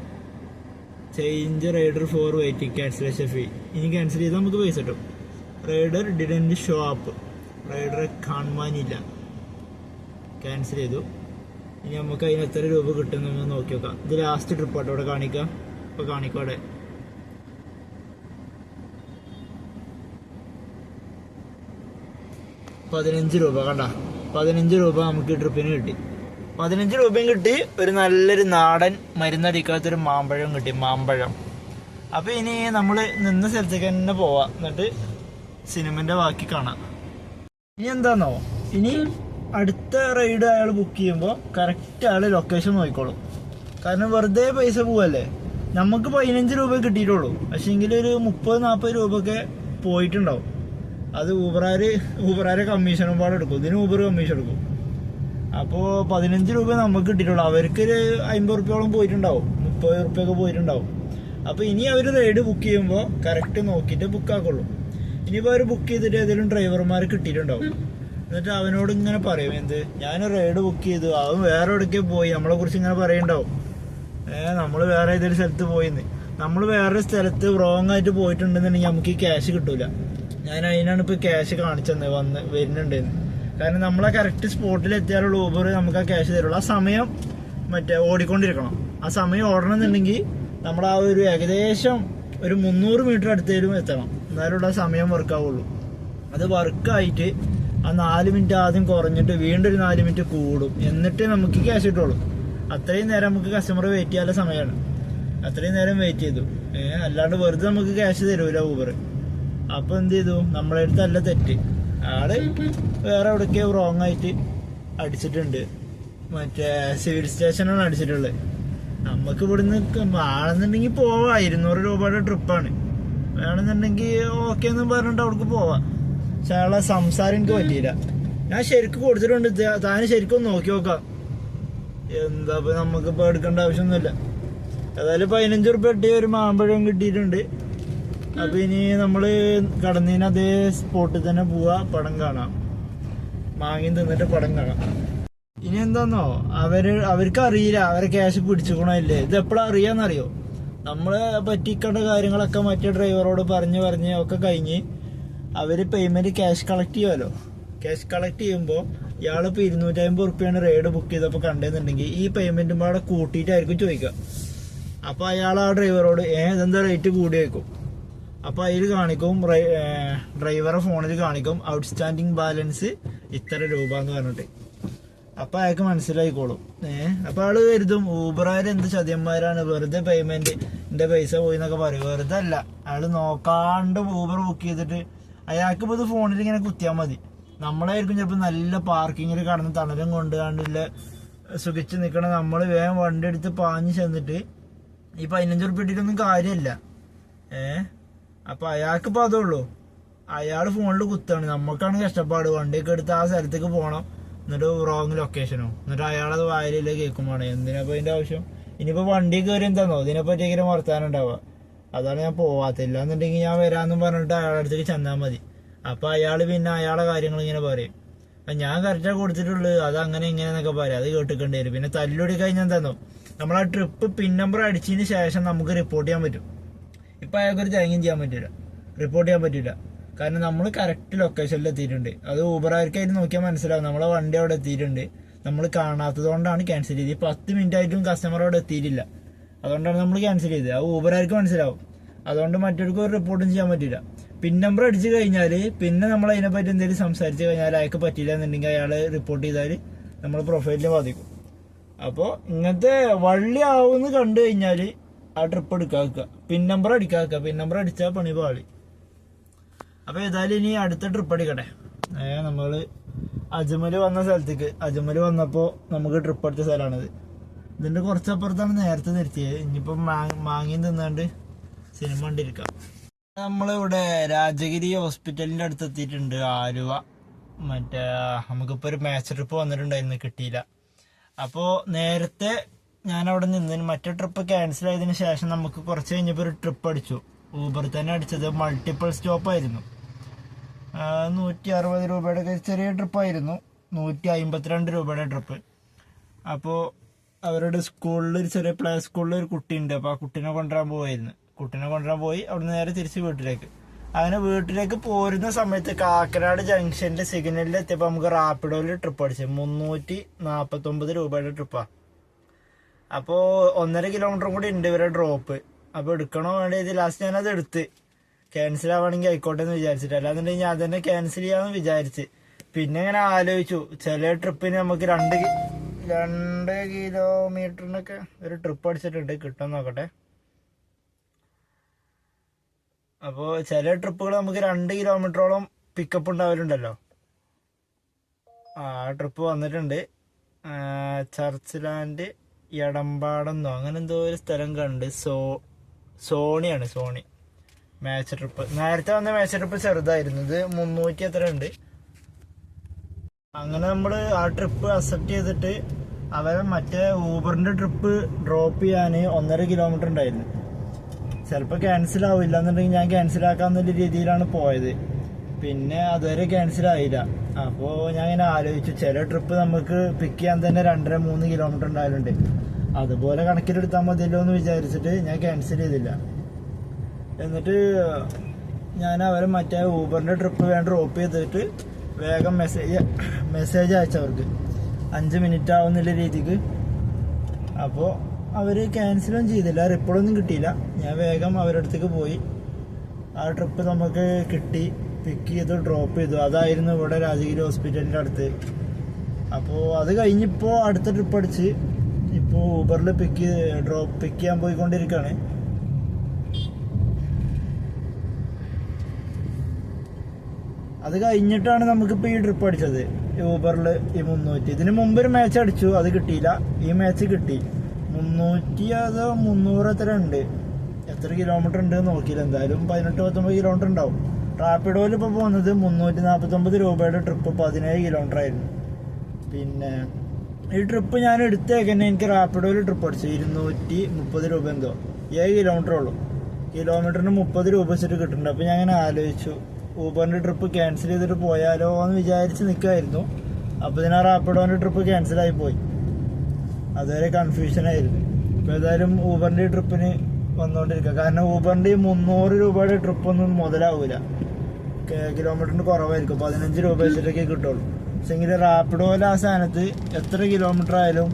change rider for waiting, cancellation fee. ഇനി ക്യാൻസൽ ചെയ്താൽ നമുക്ക് പൈസ കിട്ടും. റൈഡർ ഡിഡൻറ്റ് ഷോ അപ്പ്, റൈഡറെ കാണുവാനില്ല, ക്യാൻസൽ ചെയ്തു. ഇനി നമുക്ക് അതിന് എത്ര രൂപ കിട്ടുമെന്ന് നോക്കി നോക്കാം. ഇത് ലാസ്റ്റ് ട്രിപ്പാട്ടോ ഇവിടെ കാണിക്കാം. ഇപ്പോൾ കാണിക്കോടെ 15 രൂപ കണ്ട, 15 രൂപ നമുക്ക് ട്രിപ്പിന് കിട്ടി. 15 രൂപയും കിട്ടി, ഒരു നല്ലൊരു നാടൻ മരുന്നടിക്കാത്തൊരു മാമ്പഴം കിട്ടി, മാമ്പഴം. അപ്പോൾ ഇനി നമ്മൾ നിന്ന സ്ഥലത്തേക്ക് തന്നെ പോവാം, എന്നിട്ട് സിനിമൻ്റെ ബാക്കി കാണാം. ഇനി എന്താന്നോ, ഇനി അടുത്ത റൈഡ് അയാൾ ബുക്ക് ചെയ്യുമ്പോൾ കറക്റ്റ് അയാൾ ലൊക്കേഷൻ നോക്കിക്കോളും. കാരണം വെറുതെ പൈസ പോവല്ലേ. നമുക്ക് 15 രൂപ കിട്ടിയിട്ടുള്ളൂ, പക്ഷേ എങ്കിൽ ഒരു 30-40 രൂപ ഒക്കെ പോയിട്ടുണ്ടാവും. അത് ഊബറാരെ കമ്മീഷനും പാടെ എടുക്കും, ഇതിന് ഊബർ കമ്മീഷൻ എടുക്കും. അപ്പോൾ 15 രൂപ നമുക്ക് കിട്ടിയിട്ടുള്ളൂ, അവർക്കൊരു 50 റുപ്യോളം പോയിട്ടുണ്ടാവും, 30 റുപ്യൊക്കെ പോയിട്ടുണ്ടാവും. അപ്പോൾ ഇനി അവർ റൈഡ് ബുക്ക് ചെയ്യുമ്പോൾ കറക്റ്റ് നോക്കിയിട്ട് ബുക്കാക്കുള്ളൂ. ഇനിയിപ്പോൾ അവർ ബുക്ക് ചെയ്തിട്ട് ഏതെങ്കിലും ഡ്രൈവർമാർ കിട്ടിയിട്ടുണ്ടാവും, എന്നിട്ട് അവനോട് ഇങ്ങനെ പറയും, എന്ത് ഞാൻ റൈഡ് ബുക്ക് ചെയ്തു, അവൻ വേറെ എവിടേക്ക് പോയി, നമ്മളെ കുറിച്ച് ഇങ്ങനെ പറയുന്നുണ്ടാവും. നമ്മൾ വേറെ ഏതൊരു സ്ഥലത്ത് പോയിന്ന്, നമ്മൾ വേറൊരു സ്ഥലത്ത് റോങ് ആയിട്ട് പോയിട്ടുണ്ടെന്നുണ്ടെങ്കിൽ നമുക്ക് ഈ ക്യാഷ് കിട്ടൂല. ഞാൻ അതിനാണ് ഇപ്പോൾ ക്യാഷ് കാണിച്ചത് വരുന്നുണ്ടെന്ന്. കാരണം നമ്മളെ കറക്റ്റ് സ്പോട്ടിൽ എത്തിയാലുള്ള ഊബർ നമുക്ക് ആ ക്യാഷ് തരുള്ളൂ. ആ സമയം മറ്റേ ഓടിക്കൊണ്ടിരിക്കണം. ആ സമയം ഓടണമെന്നുണ്ടെങ്കിൽ നമ്മൾ ആ ഒരു ഏകദേശം ഒരു 300 മീറ്റർ അടുത്തേലും എത്തണം, എന്നാലുള്ള സമയം വർക്കാവുള്ളൂ. അത് വർക്കായിട്ട് ആ 4 മിനിറ്റ് ആദ്യം കുറഞ്ഞിട്ട് വീണ്ടും ഒരു 4 മിനിറ്റ് കൂടും, എന്നിട്ട് നമുക്ക് ക്യാഷ് കിട്ടുള്ളൂ. അത്രയും നേരം നമുക്ക് കസ്റ്റമർ വെയിറ്റ് ചെയ്യാനുള്ള സമയമാണ്. അത്രയും നേരം വെയിറ്റ് ചെയ്തു. അല്ലാണ്ട് വെറുതെ നമുക്ക് ക്യാഷ് തരൂല ഊബർ. അപ്പൊ എന്ത് ചെയ്തു, നമ്മളെ അടുത്തല്ല തെറ്റ്, ആള് വേറെ എവിടേക്കോ റോങ് ആയിട്ട് അടിച്ചിട്ടുണ്ട്. മറ്റേ സിവിൽ സ്റ്റേഷനാണ് അടിച്ചിട്ടുള്ളത്. നമുക്ക് ഇവിടുന്ന് ആണെന്നുണ്ടെങ്കിൽ പോവാം, 200 രൂപയുടെ ട്രിപ്പാണ്. വേണമെന്നുണ്ടെങ്കിൽ ഓക്കെ എന്ന് പറഞ്ഞിട്ട് അവിടേക്ക് പോവാം. പക്ഷെ അയാളെ സംസാരം എനിക്ക് പറ്റിയില്ല. ഞാൻ ശരിക്കും കൊടുത്തിട്ടുണ്ട്, താന് ശരിക്കും നോക്കി നോക്കാം. എന്താ ഇപ്പൊ നമുക്കിപ്പോ എടുക്കേണ്ട ആവശ്യമൊന്നുമില്ല. ഏതായാലും 15 റുപ്യ കിട്ടിയ ഒരു മാമ്പഴം കിട്ടിയിട്ടുണ്ട്. അപ്പൊ ഇനി നമ്മള് കടന്നതിന് അതേ സ്പോട്ടിൽ തന്നെ പോവാ, പടം കാണാം, മാങ്ങയും തിന്നിട്ട് പടം കാണാം. ഇനി എന്താന്നോ, അവർക്ക് അറിയില്ല അവരെ ക്യാഷ് പിടിച്ചുകൊണ്ടില്ലേ. ഇത് എപ്പോഴാ അറിയാന്നറിയോ, നമ്മളെ പറ്റിക്കേണ്ട കാര്യങ്ങളൊക്കെ മറ്റേ ഡ്രൈവറോട് പറഞ്ഞ് ഒക്കെ കഴിഞ്ഞ് അവര് പേയ്മെന്റ് ക്യാഷ് കളക്ട് ചെയ്യുമല്ലോ. ക്യാഷ് കളക്ട് ചെയ്യുമ്പോൾ ഇയാളിപ്പോ 250 റുപ്യാണ് റൈഡ് ബുക്ക് ചെയ്തപ്പോൾ കണ്ടെന്നുണ്ടെങ്കിൽ ഈ പേയ്മെന്റും പാടെ കൂട്ടിയിട്ടായിരിക്കും ചോദിക്കുക. അപ്പൊ അയാൾ ആ ഡ്രൈവറോട് ഇതെന്താ റേറ്റ് കൂടി വെക്കും. അപ്പൊ അതിൽ കാണിക്കും, ഡ്രൈവറെ ഫോണിൽ കാണിക്കും ഔട്ട്സ്റ്റാൻഡിങ് ബാലൻസ് ഇത്ര രൂപ എന്ന് പറഞ്ഞിട്ട്. അപ്പൊ അയാൾക്ക് മനസ്സിലായിക്കോളും. അപ്പൊ ആള് കരുതും ഊബറുകാർ എന്ത് ചതിയന്മാരാണ്, വെറുതെ പേയ്മെന്റിന്റെ പൈസ പോയി എന്നൊക്കെ പറയും. വെറുതെ അല്ല, അയാള് നോക്കാണ്ട് ഊബർ ബുക്ക് ചെയ്തിട്ട് അയാൾക്ക് ഇപ്പൊ ഇത് ഫോണിൽ ഇങ്ങനെ കുത്തിയാൽ മതി. നമ്മളായിരിക്കും ചിലപ്പോൾ നല്ല പാർക്കിങ്ങിൽ കടന്ന് തണലും കൊണ്ട് കണ്ടില്ല സുഖിച്ച് നിൽക്കണം. നമ്മൾ വേഗം വണ്ടി എടുത്ത് പാഞ്ഞ് ചെന്നിട്ട് ഈ 15 റുപ്യ ഇട്ടിട്ടൊന്നും കാര്യമില്ല. അപ്പൊ അയാൾക്കിപ്പോ അതേ ഉള്ളൂ, അയാൾ ഫോണിൽ കുത്താണ്. നമുക്കാണ് കഷ്ടപ്പാട്, വണ്ടിയൊക്കെ എടുത്ത് ആ സ്ഥലത്തേക്ക് പോകണം, എന്നിട്ട് റോങ് ലൊക്കേഷനോ, എന്നിട്ട് അയാളത് വായിലല്ലേ കേൾക്കുമ്പോഴാണ് എന്തിനാപ്പോ അതിന്റെ ആവശ്യം. ഇനിയിപ്പോ വണ്ടി കയറി എന്താന്നോ ഇതിനെപ്പറ്റി ഇങ്ങനെ വർത്താനുണ്ടാവുക. അതാണ് ഞാൻ പോവാത്തില്ല എന്നുണ്ടെങ്കിൽ ഞാൻ വരാമെന്നും പറഞ്ഞിട്ട് അയാളുടെ അടുത്തേക്ക് ചെന്നാൽ മതി. അപ്പൊ അയാള് പിന്നെ അയാളെ കാര്യങ്ങൾ ഇങ്ങനെ പറയും. ഞാൻ കറക്റ്റാ കൊടുത്തിട്ടുള്ളു, അത് അങ്ങനെ ഇങ്ങനെ എന്നൊക്കെ പറയാം. അത് കേട്ടിക്കേണ്ടി വരും. പിന്നെ തല്ലൊടി കഴിഞ്ഞാൽ എന്താന്നോ, നമ്മൾ ആ ട്രിപ്പ് പിൻ നമ്പർ അടിച്ചതിന് ശേഷം നമുക്ക് റിപ്പോർട്ട് ചെയ്യാൻ പറ്റും. ഇപ്പൊ അയാൾക്കൊരു തേങ്ങയും ചെയ്യാൻ പറ്റില്ല, റിപ്പോർട്ട് ചെയ്യാൻ പറ്റില്ല. കാരണം നമ്മൾ കറക്റ്റ് ലൊക്കേഷനിൽ എത്തിയിട്ടുണ്ട്. അത് ഊബറുകാർക്കായിട്ട് നോക്കിയാൽ മനസ്സിലാവും നമ്മളെ വണ്ടി അവിടെ എത്തിയിട്ടുണ്ട്. നമ്മൾ കാണാത്തത് കൊണ്ടാണ് ക്യാൻസൽ ചെയ്തത്. 10 മിനിറ്റ് ആയിട്ടും കസ്റ്റമർ അവിടെ എത്തിയിട്ടില്ല, അതുകൊണ്ടാണ് നമ്മൾ ക്യാൻസൽ ചെയ്തത്. ആ ഊബറുകാർക്ക് മനസ്സിലാവും. അതുകൊണ്ട് മറ്റൊരു റിപ്പോർട്ടും ചെയ്യാൻ പറ്റില്ല. പിൻ നമ്പർ അടിച്ചു കഴിഞ്ഞാൽ പിന്നെ നമ്മൾ അതിനെപ്പറ്റി എന്തെങ്കിലും സംസാരിച്ചു കഴിഞ്ഞാൽ അയാൾക്ക് പറ്റില്ല എന്നുണ്ടെങ്കിൽ അയാൾ റിപ്പോർട്ട് ചെയ്താൽ നമ്മൾ പ്രൊഫൈലിനെ ബാധിക്കും. അപ്പോൾ ഇങ്ങനത്തെ വള്ളി ആവുമെന്ന് കണ്ടു കഴിഞ്ഞാൽ ആ trip എടുക്കാക്കുക, pin number അടിക്കാക്കുക. Pin number അടിച്ചാൽ പണി പാളി. അപ്പൊ ഏതായാലും ഇനി അടുത്ത ട്രിപ്പ് അടിക്കട്ടെ. നമ്മള് അജ്മൽ വന്ന സ്ഥലത്തേക്ക്, അജ്മൽ വന്നപ്പോൾ നമുക്ക് ട്രിപ്പ് അടിച്ച സ്ഥലമാണിത്. ഇതിന്റെ കുറച്ചപ്പുറത്താണ് നേരത്തെ നിർത്തിയത്. ഇനിയിപ്പം മാങ്ങയും തിന്നാണ്ട് സിനിമ കണ്ടിരിക്കാം. നമ്മളിവിടെ രാജഗിരി ഹോസ്പിറ്റലിന്റെ അടുത്ത് എത്തിയിട്ടുണ്ട്, ആലുവ. മറ്റേ നമുക്കിപ്പോ ഒരു മാച്ച് ട്രിപ്പ് വന്നിട്ടുണ്ടായിരുന്നു, കിട്ടിയില്ല. അപ്പോൾ നേരത്തെ ഞാൻ അവിടെ നിന്ന് മറ്റേ ട്രിപ്പ് ക്യാൻസൽ ആയതിനു ശേഷം നമുക്ക് കുറച്ച് കഴിഞ്ഞപ്പോൾ ഒരു ട്രിപ്പ് അടിച്ചു. ഊബർ തന്നെ അടിച്ചത്, മൾട്ടിപ്പിൾ സ്റ്റോപ്പ് ആയിരുന്നു. 160 രൂപയുടെ ചെറിയ ട്രിപ്പായിരുന്നു, 152 രൂപയുടെ ട്രിപ്പ്. അപ്പോൾ അവരുടെ സ്കൂളിൽ ഒരു ചെറിയ പ്ലേ സ്കൂളിൽ ഒരു കുട്ടിയുണ്ട്. അപ്പോൾ ആ കുട്ടീനെ കൊണ്ടുവരാൻ പോവായിരുന്നു. കുട്ടീനെ കൊണ്ടുവരാൻ പോയി അവിടെ നേരെ തിരിച്ച് വീട്ടിലേക്ക്. അങ്ങനെ വീട്ടിലേക്ക് പോരുന്ന സമയത്ത് കാക്കനാട് ജംഗ്ഷനിലെ സിഗ്നലിൽ എത്തിയപ്പോൾ നമുക്ക് റാപ്പിഡോയിൽ ട്രിപ്പ് അടിച്ചു. 349 രൂപയുടെ ട്രിപ്പാണ്. അപ്പോൾ 1.5 കിലോമീറ്ററും കൂടി ഉണ്ട് ഇവരെ ഡ്രോപ്പ്. അപ്പോൾ എടുക്കണോ വേണ്ടത്, ലാസ്റ്റ് ഞാനത് എടുത്ത് ക്യാൻസൽ ആവുകയാണെങ്കിൽ ആയിക്കോട്ടെ എന്ന് വിചാരിച്ചിട്ട്. അല്ലാന്നുണ്ടെങ്കിൽ ഞാൻ തന്നെ ക്യാൻസൽ ചെയ്യാമെന്ന് വിചാരിച്ച്. പിന്നെ ഇങ്ങനെ ആലോചിച്ചു, ചില ട്രിപ്പിന് നമുക്ക് 2 കിലോമീറ്ററിനൊക്കെ ഒരു ട്രിപ്പ് അടിച്ചിട്ടുണ്ട്, കിട്ടാൻ നോക്കട്ടെ. അപ്പോൾ ചില ട്രിപ്പുകൾ നമുക്ക് 2 കിലോമീറ്ററോളം പിക്കപ്പ് ഉണ്ടാവലുണ്ടല്ലോ. ആ ട്രിപ്പ് വന്നിട്ടുണ്ട്. ചർച്ച് ലാൻഡ് എടമ്പാടെന്നോ അങ്ങനെ എന്തോ ഒരു സ്ഥലം കണ്ട്. സോണിയാണ്, സോണി മാച്ച് ട്രിപ്പ്. നേരത്തെ വന്ന മാച്ച് ട്രിപ്പ് ചെറുതായിരുന്നു, ഇത് 300 എത്ര ഉണ്ട്. അങ്ങനെ നമ്മൾ ആ ട്രിപ്പ് അക്സെപ്റ്റ് ചെയ്തിട്ട് അവരെ മറ്റേ ഊബറിന്റെ ട്രിപ്പ് ഡ്രോപ്പ് ചെയ്യാൻ 1.5 കിലോമീറ്റർ ഉണ്ടായിരുന്നു. ചിലപ്പോൾ ക്യാൻസൽ ആവില്ല എന്നുണ്ടെങ്കിൽ ഞാൻ ക്യാൻസൽ ആക്കാന്നുള്ള രീതിയിലാണ് പോയത്. പിന്നെ അതുവരെ ക്യാൻസൽ ആയില്ല. അപ്പോൾ ഞാൻ ഇങ്ങനെ ആലോചിച്ചു, ചില ട്രിപ്പ് നമുക്ക് പിക്ക് ചെയ്യാൻ തന്നെ 2.5-3 കിലോമീറ്റർ ഉണ്ടായാലുണ്ട്. അതുപോലെ കണക്കിലെടുത്താൽ മതിയല്ലോ എന്ന് വിചാരിച്ചിട്ട് ഞാൻ ക്യാൻസൽ ചെയ്തില്ല. എന്നിട്ട് ഞാൻ അവരെ മറ്റേ ഊബറിന്റെ ട്രിപ്പ് വേണ്ട ഡ്രോപ്പ് ചെയ്തിട്ട് വേഗം മെസ്സേജ് അയച്ചവർക്ക് 5 മിനിറ്റ് ആവുന്നില്ല രീതിക്ക്. അപ്പോൾ അവർ ക്യാൻസലും ചെയ്തില്ല, റിപ്പോർട്ടൊന്നും കിട്ടിയില്ല. ഞാൻ വേഗം അവരുടെ അടുത്തേക്ക് പോയി. ആ ട്രിപ്പ് നമുക്ക് കിട്ടി, പിക്ക് ചെയ്തു, ഡ്രോപ്പ് ചെയ്തു. അതായിരുന്നു ഇവിടെ രാജഗിരി ഹോസ്പിറ്റലിൻ്റെ അടുത്ത്. അപ്പോൾ അത് കഴിഞ്ഞിപ്പോൾ അടുത്ത ട്രിപ്പ് അടിച്ച് ഇപ്പോൾ ഊബറിൽ പിക്ക് ചെയ്യാൻ പോയിക്കൊണ്ടിരിക്കുകയാണ്. അത് കഴിഞ്ഞിട്ടാണ് നമുക്കിപ്പോൾ ഈ ട്രിപ്പ് അടിച്ചത് ഊബറിൽ ഈ 300. ഇതിന് മുമ്പ് ഒരു മാച്ച് അടിച്ചു, അത് കിട്ടിയില്ല. ഈ മാച്ച് കിട്ടി. 300 അതോ 300 എത്ര ഉണ്ട്, എത്ര കിലോമീറ്റർ ഉണ്ട് നോക്കിയില്ല. എന്തായാലും 18-19 കിലോമീറ്റർ ഉണ്ടാവും. റാപ്പിഡോയിൽ ഇപ്പോൾ പോകുന്നത് 349 രൂപയുടെ ട്രിപ്പ് 17 കിലോമീറ്റർ ആയിരുന്നു. പിന്നെ ഈ ട്രിപ്പ് ഞാൻ എടുത്തേക്കന്നെ എനിക്ക് റാപ്പിഡോയിൽ ട്രിപ്പ് അടിച്ചു 230 രൂപ എന്തോ, 7 കിലോമീറ്റർ ഉള്ളൂ. കിലോമീറ്ററിന് 30 രൂപ വെച്ചിട്ട് കിട്ടുന്നുണ്ട്. അപ്പോൾ ഞാൻ അങ്ങനെ ആലോചിച്ചു ഊബറിൻ്റെ ട്രിപ്പ് ക്യാൻസൽ ചെയ്തിട്ട് പോയാലോ എന്ന് വിചാരിച്ച് നിൽക്കുമായിരുന്നു. അപ്പോൾ ഇതിനാ റാപ്പിഡോൻ്റെ ട്രിപ്പ് ക്യാൻസലായി പോയി. അതുവരെ കൺഫ്യൂഷനായിരുന്നു. ഇപ്പോൾ ഏതായാലും ഊബറിൻ്റെ ട്രിപ്പിന് വന്നുകൊണ്ടിരിക്കുക. കാരണം ഊബറിൻ്റെ 300 രൂപയുടെ ട്രിപ്പൊന്നും മുതലാവില്ല, കിലോമീറ്ററിന് കുറവായിരിക്കും. 15 രൂപ വെച്ചിട്ടൊക്കെ കിട്ടുള്ളൂ. പക്ഷെങ്കിൽ റാപ്പിഡോയിൽ ആ സ്ഥാനത്ത് എത്ര കിലോമീറ്റർ ആയാലും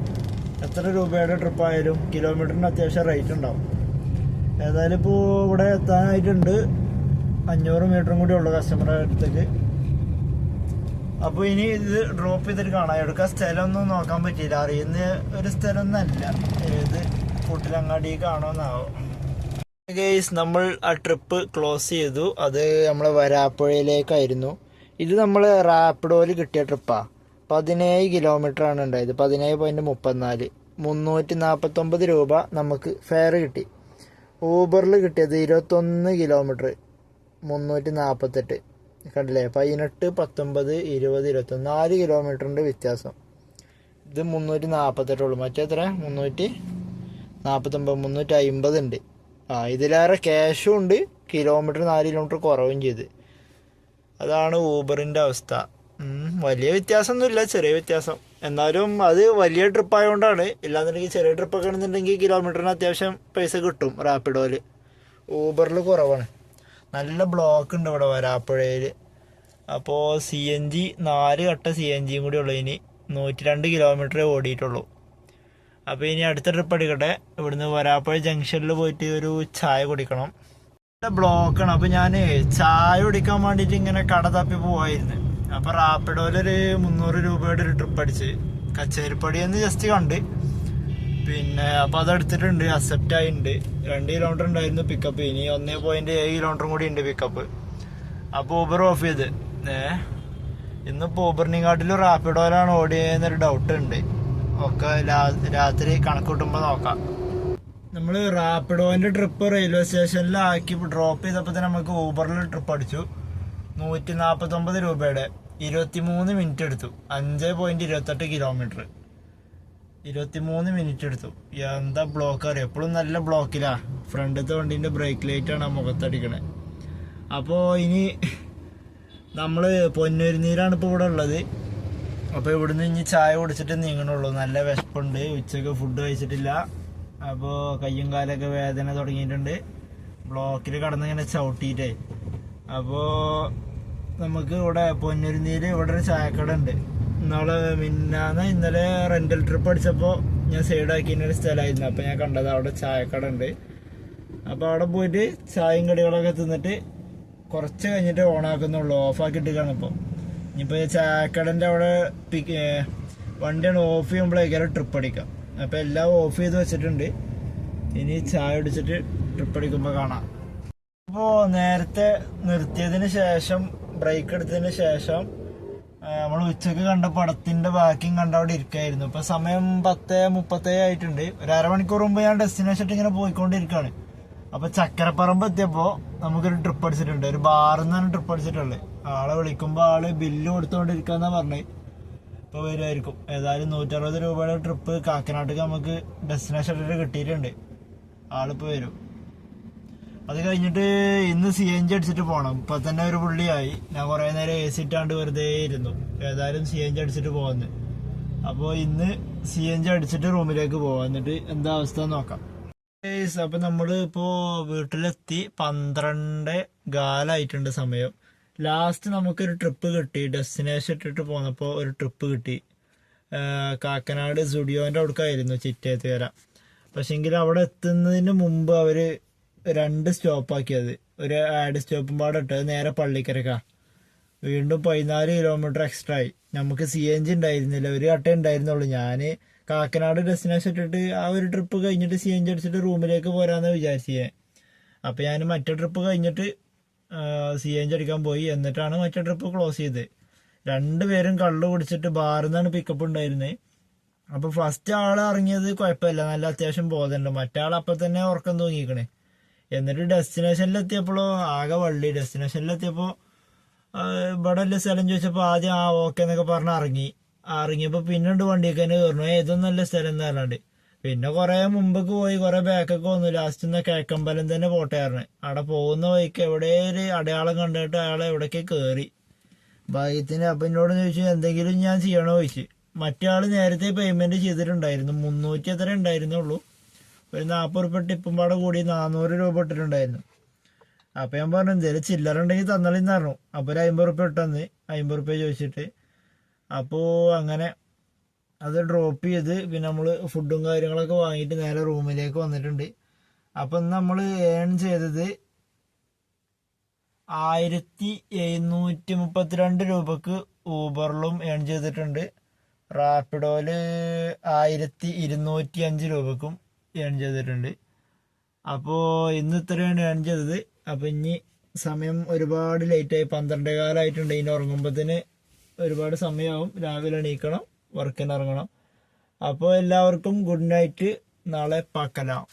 എത്ര രൂപയുടെ ട്രിപ്പായാലും കിലോമീറ്ററിന് അത്യാവശ്യം റേറ്റ് ഉണ്ടാവും. ഏതായാലും ഇപ്പോൾ ഇവിടെ എത്താനായിട്ടുണ്ട്. 500 മീറ്ററും കൂടി ഉള്ളു കസ്റ്റമറുടെ അടുത്തേക്ക്. അപ്പോൾ ഇനി ഇത് ഡ്രോപ്പ് ചെയ്തിട്ട് കാണാം. എടുക്കാൻ സ്ഥലമൊന്നും നോക്കാൻ പറ്റിയില്ല, അറിയുന്ന ഒരു സ്ഥലമൊന്നല്ല. ഏത് കൂട്ടിലങ്ങാടി കാണുമെന്നാവും. ഗെയ്സ്, നമ്മൾ ആ ട്രിപ്പ് ക്ലോസ് ചെയ്തു. അത് നമ്മൾ വരാപ്പുഴയിലേക്കായിരുന്നു. ഇത് നമ്മൾ റാപ്പിഡോയിൽ കിട്ടിയ ട്രിപ്പാണ്. 17 കിലോമീറ്റർ ആണ് ഉണ്ടായത്. 17.34, 349 രൂപ നമുക്ക് ഫെയർ കിട്ടി. ഊബറിൽ കിട്ടിയത് 21 കിലോമീറ്റർ 348. കണ്ടില്ലേ, 18, 19, 20, 21, 4 കിലോമീറ്ററിൻ്റെ വ്യത്യാസം. ഇത് 348 ഉള്ളൂ. മറ്റേത്ര 349, 350 ഉണ്ട്. ഇതിലേറെ ക്യാഷും ഉണ്ട്, കിലോമീറ്റർ 4 കിലോമീറ്റർ കുറവും ചെയ്ത്. അതാണ് ഊബറിൻ്റെ അവസ്ഥ. വലിയ വ്യത്യാസമൊന്നുമില്ല, ചെറിയ വ്യത്യാസം. എന്നാലും അത് വലിയ ട്രിപ്പ് ആയതുകൊണ്ടാണ്. ഇല്ലാന്നുണ്ടെങ്കിൽ ചെറിയ ട്രിപ്പൊക്കെ ആണെന്നുണ്ടെങ്കിൽ കിലോമീറ്ററിന് അത്യാവശ്യം പൈസ കിട്ടും റാപ്പിഡോയിൽ. ഊബറിൽ കുറവാണ്. നല്ല ബ്ലോക്ക് ഉണ്ട് ഇവിടെ വരാപ്പുഴയിൽ. അപ്പോൾ CNG 4 കട്ട CNG കൂടി ഉള്ളൂ. ഇനി 102 കിലോമീറ്ററേ ഓടിയിട്ടുള്ളൂ. അപ്പോൾ ഇനി അടുത്ത ട്രിപ്പ് എടുക്കട്ടെ. ഇവിടുന്ന് വരാപ്പുഴ ജംഗ്ഷനിൽ പോയിട്ട് ഒരു ചായ കുടിക്കണം. നല്ല ബ്ലോക്കാണ്. അപ്പോൾ ഞാൻ ചായ കുടിക്കാൻ വേണ്ടിയിട്ട് ഇങ്ങനെ കട തപ്പി പോവായിരുന്നു. അപ്പോൾ റാപ്പിഡോയിലൊരു 300 രൂപയുടെ ഒരു ട്രിപ്പ് അടിച്ച് കച്ചേരിപ്പടിയെന്ന് ജസ്റ്റ് കണ്ട്. പിന്നെ അപ്പോൾ അതെടുത്തിട്ടുണ്ട്, അക്സെപ്റ്റ് ആയിട്ടുണ്ട്. 2 കിലോമീറ്റർ ഉണ്ടായിരുന്നു പിക്കപ്പ്. ഇനി 1.7 കിലോമീറ്ററും കൂടി ഉണ്ട് പിക്കപ്പ്. അപ്പോൾ ഊബർ ഓഫ് ചെയ്ത്. ഇന്നിപ്പോൾ ഊബറിനെക്കാട്ടിലും റാപ്പിഡോയിലാണ് ഓടിയെന്നൊരു ഡൗട്ട് ഉണ്ട്. ഒക്കെ രാത്രി കണക്ക് കൂട്ടുമ്പോൾ നോക്കാം. നമ്മൾ റാപ്പിഡോൻ്റെ ട്രിപ്പ് റെയിൽവേ സ്റ്റേഷനിലാക്കി ഡ്രോപ്പ് ചെയ്തപ്പോൾ തന്നെ നമുക്ക് ഊബറിൽ ട്രിപ്പ് അടിച്ചു. 149 രൂപയുടെ 23 മിനിറ്റ് എടുത്തു. 5.28 കിലോമീറ്റർ 23 മിനിറ്റ് എടുത്തു. എന്താ ബ്ലോക്ക് അറിയാം. എപ്പോഴും നല്ല ബ്ലോക്കിലാ. ഫ്രണ്ടത്തെ വണ്ടീൻ്റെ ബ്രേക്ക് ലൈറ്റാണ് ആ മുഖത്തടിക്കണേ. അപ്പോൾ ഇനി നമ്മൾ പൊന്നൂരിനീരാണ് ഇപ്പോൾ ഇവിടെ ഉള്ളത്. അപ്പോൾ ഇവിടുന്ന് ഇനി ചായ കുടിച്ചിട്ട് നീങ്ങണുള്ളൂ. നല്ല വിശപ്പുണ്ട്, ഉച്ചയ്ക്ക് ഫുഡ് കഴിച്ചിട്ടില്ല. അപ്പോൾ കയ്യും കാലൊക്കെ വേദന തുടങ്ങിയിട്ടുണ്ട്, ബ്ലോക്കിൽ കടന്നിങ്ങനെ ചവിട്ടിയിട്ടേ. അപ്പോൾ നമുക്ക് ഇവിടെ പൊന്നൂരിനീര് ഇവിടെ ഒരു ചായക്കട ഉണ്ട്. ഇന്നലെ റെൻ്റൽ ട്രിപ്പ് അടിച്ചപ്പോൾ ഞാൻ സൈഡാക്കിയൊരു സ്ഥലമായിരുന്നു. അപ്പോൾ ഞാൻ കണ്ടത് അവിടെ ചായക്കട ഉണ്ട്. അപ്പോൾ അവിടെ പോയിട്ട് ചായയും കടികളൊക്കെ തിന്നിട്ട് കുറച്ച് കഴിഞ്ഞിട്ട് ഓണാക്കുന്നുള്ളൂ. ഓഫാക്കിയിട്ടാണ് ഇപ്പോൾ. ഇനിയിപ്പോൾ ചായക്കടൻ്റെ അവിടെ വണ്ടിയാണ് ഓഫ് ചെയ്യുമ്പോഴേക്കാരും ട്രിപ്പ് അടിക്കാം. അപ്പോൾ എല്ലാം ഓഫ് ചെയ്ത് വെച്ചിട്ടുണ്ട്. ഇനി ചായ കുടിച്ചിട്ട് ട്രിപ്പ് അടിക്കുമ്പോൾ കാണാം. അപ്പോൾ നേരത്തെ നിർത്തിയതിന് ശേഷം, ബ്രേക്ക് എടുത്തതിന് ശേഷം നമ്മൾ ഉച്ചക്ക് കണ്ട പടത്തിൻ്റെ ബാക്കിയും കണ്ട അവിടെ ഇരിക്കായിരുന്നു. ഇപ്പോൾ സമയം 10:37 ആയിട്ടുണ്ട്. ഒരു അരമണിക്കൂർ മുമ്പ് ഞാൻ ഡെസ്റ്റിനേഷൻ ഇങ്ങനെ പോയിക്കൊണ്ടിരിക്കുകയാണ്. അപ്പോൾ ചക്കരപ്പറമ്പ് എത്തിയപ്പോൾ നമുക്കൊരു ട്രിപ്പ് അടിച്ചിട്ടുണ്ട്. ഒരു ബാറിൽ നിന്നാണ് ട്രിപ്പ് അടിച്ചിട്ടുള്ളത്. ആളെ വിളിക്കുമ്പോൾ ആള് ബില്ല് കൊടുത്തുകൊണ്ടിരിക്കാന്നാ പറഞ്ഞത്. ഇപ്പോൾ വരുമായിരിക്കും. ഏതായാലും 160 രൂപയുടെ ട്രിപ്പ് കാക്കനാട്ടിക്ക് നമുക്ക് ഡെസ്റ്റിനേഷനിൽ കിട്ടിയിട്ടുണ്ട്. ആളിപ്പോൾ വരും. അത് കഴിഞ്ഞിട്ട് ഇന്ന് CNG അടിച്ചിട്ട് പോകണം. ഇപ്പം തന്നെ ഒരു പുള്ളിയായി. ഞാൻ കുറേ നേരം AC ഇട്ടാണ്ട് വെറുതെ ഇരുന്നു. ഏതായാലും CNG അടിച്ചിട്ട് പോകുന്നു. അപ്പോൾ ഇന്ന് CNG അടിച്ചിട്ട് റൂമിലേക്ക് പോകാം. എന്നിട്ട് എന്താ അവസ്ഥ നോക്കാം. അപ്പം നമ്മൾ ഇപ്പോൾ വീട്ടിലെത്തി. 12:15 സമയം. ലാസ്റ്റ് നമുക്കൊരു ട്രിപ്പ് കിട്ടി. ഡെസ്റ്റിനേഷൻ ഇട്ടിട്ട് പോന്നപ്പോൾ ഒരു ട്രിപ്പ് കിട്ടി. കാക്കനാട് സ്റ്റുഡിയോൻ്റെ അവിടേക്കായിരുന്നു, ചിറ്റേത്തുകര. പക്ഷേങ്കിൽ അവിടെ എത്തുന്നതിന് മുമ്പ് അവർ 2 സ്റ്റോപ്പാക്കിയത്. ഒരു ആഡ് സ്റ്റോപ്പും പാടെ ഇട്ടത് നേരെ പള്ളിക്കരക്കാ. വീണ്ടും 14 കിലോമീറ്റർ എക്സ്ട്രാ ആയി. നമുക്ക് CNG ഉണ്ടായിരുന്നില്ല, ഒരു കട്ടേ ഉണ്ടായിരുന്നുള്ളൂ. ഞാൻ കാക്കനാട് ഡെസ്റ്റിനേഷൻ ഇട്ടിട്ട് ആ ഒരു ട്രിപ്പ് കഴിഞ്ഞിട്ട് CNG അടിച്ചിട്ട് റൂമിലേക്ക് പോരാന്ന് വിചാരിച്ചേ. അപ്പം ഞാൻ മറ്റേ ട്രിപ്പ് കഴിഞ്ഞിട്ട് CNG അടിക്കാൻ പോയി. എന്നിട്ടാണ് മറ്റേ ട്രിപ്പ് ക്ലോസ് ചെയ്ത്. രണ്ടുപേരും കള്ളു കുടിച്ചിട്ട് ബാറിൽ നിന്നാണ് പിക്കപ്പ് ഉണ്ടായിരുന്നത്. അപ്പോൾ ഫസ്റ്റ് ആൾ ഇറങ്ങിയത് കുഴപ്പമില്ല, നല്ല അത്യാവശ്യം ബോധമുണ്ട്. മറ്റേ ആൾ അപ്പം തന്നെ ഉറക്കം തൂങ്ങിക്കണേ. എന്നിട്ട് ഡെസ്റ്റിനേഷനിലെത്തിയപ്പോഴോ ആകെ വള്ളി. ഡെസ്റ്റിനേഷനിലെത്തിയപ്പോൾ ഇവിടെ അല്ലേ സ്ഥലം ചോദിച്ചപ്പോൾ ആദ്യം ഓക്കെ എന്നൊക്കെ പറഞ്ഞ് ഇറങ്ങിയപ്പോൾ പിന്നീട് വണ്ടിയൊക്കെ തന്നെ കയറണു. ഇതൊന്നും നല്ല സ്ഥലം എന്ന് പറഞ്ഞാണ്ട് പിന്നെ കുറെ മുമ്പൊക്കെ പോയി, കുറെ ബാക്കൊക്കെ വന്നു. ലാസ്റ്റ് നിന്ന് കേക്കമ്പലം തന്നെ പോട്ടായിരുന്നു. അവിടെ പോകുന്ന വഴിക്ക് എവിടെ ഒരു അടയാളം കണ്ടിട്ട് അയാളെ എവിടേക്ക് കയറി ഭാഗ്യത്തിന്. അപ്പം എന്നോട് ചോദിച്ചു എന്തെങ്കിലും ഞാൻ ചെയ്യണോ ചോദിച്ചു. മറ്റേ ആൾ നേരത്തെ പേയ്മെന്റ് ചെയ്തിട്ടുണ്ടായിരുന്നു, 300 എത്ര ഉണ്ടായിരുന്നുള്ളൂ. ഒരു 40 രൂപ ടിപ്പും പാടെ കൂടി 400 രൂപ ഇട്ടിട്ടുണ്ടായിരുന്നു. അപ്പം ഞാൻ പറഞ്ഞു എന്തേലും ചില്ലറ ഉണ്ടെങ്കിൽ തന്നളിന്ന് പറഞ്ഞു. അപ്പോൾ ഒരു 50 രൂപ ഇട്ടെന്ന്, 50 രൂപ ചോദിച്ചിട്ട്. അപ്പോൾ അങ്ങനെ അത് ഡ്രോപ്പ് ചെയ്ത് പിന്നെ നമ്മൾ ഫുഡും കാര്യങ്ങളൊക്കെ വാങ്ങിയിട്ട് നേരെ റൂമിലേക്ക് വന്നിട്ടുണ്ട്. അപ്പം നമ്മൾ ഏൺ ചെയ്തത് 1732 രൂപക്ക് ഊബറിലും ഏൺ ചെയ്തിട്ടുണ്ട്. റാപ്പിഡോയില് 1205 രൂപക്കും ഏൺ ചെയ്തിട്ടുണ്ട്. അപ്പോൾ ഇന്ന് ഇത്രയാണ് ഏൺ ചെയ്തത്. അപ്പം ഇനി സമയം ഒരുപാട് ലേറ്റായി, 12 കാലമായിട്ടുണ്ട്. ഇനി ഉറങ്ങുമ്പോഴത്തേന് ഒരുപാട് സമയമാവും. രാവിലെ എണീക്കണം, വർക്കിന് ഇറങ്ങണം. അപ്പോൾ എല്ലാവർക്കും ഗുഡ് നൈറ്റ്. നാളെ പാക്കലാം.